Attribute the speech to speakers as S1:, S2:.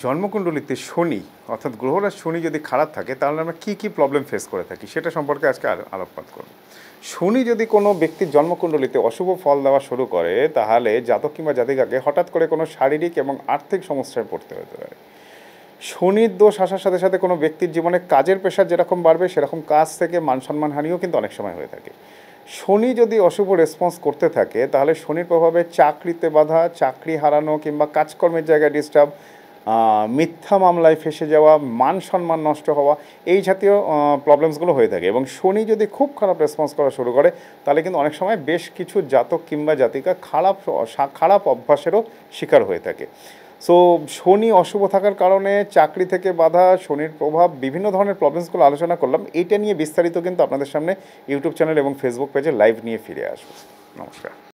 S1: জন্মকুণ্ডলিতে শনি অর্থাৎ গ্রহরাজ শনি যদি খারাপ থাকে তাহলে আমরা কী প্রবলেম ফেস করে থাকি সেটা সম্পর্কে আজকে আলোকপাত করব। শনি যদি কোনো ব্যক্তির জন্মকুণ্ডলিতে অশুভ ফল দেওয়া শুরু করে তাহলে জাতক কিংবা জাতিকাকে হঠাৎ করে কোনো শারীরিক এবং আর্থিক সমস্যায় পড়তে হতে পারে। শনির দোষ আসার সাথে সাথে কোনো ব্যক্তির জীবনে কাজের প্রেশার যেরকম বাড়বে সেরকম কাজ থেকে মান সম্মান হানিও কিন্তু অনেক সময় হয়ে থাকে। শনি যদি অশুভ রেসপন্স করতে থাকে তাহলে শনির প্রভাবে চাকরিতে বাধা, চাকরি হারানো কিংবা কাজকর্মের জায়গায় ডিস্টার্ব, মিথ্যা মামলায় ফেসে যাওয়া, মান সম্মান নষ্ট হওয়া, এই জাতীয় প্রবলেমসগুলো হয়ে থাকে। এবং শনি যদি খুব খারাপ রেসপন্স করা শুরু করে তাহলে কিন্তু অনেক সময় বেশ কিছু জাতক কিংবা জাতিকা খারাপ অভ্যাসেরও শিকার হয়ে থাকে। সো শনি অশুভ থাকার কারণে চাকরি থেকে বাধা, শনির প্রভাব, বিভিন্ন ধরনের প্রবলেমসগুলো আলোচনা করলাম। এইটা নিয়ে বিস্তারিত কিন্তু আপনাদের সামনে ইউটিউব চ্যানেল এবং ফেসবুক পেজে লাইভ নিয়ে ফিরে আসবো। নমস্কার।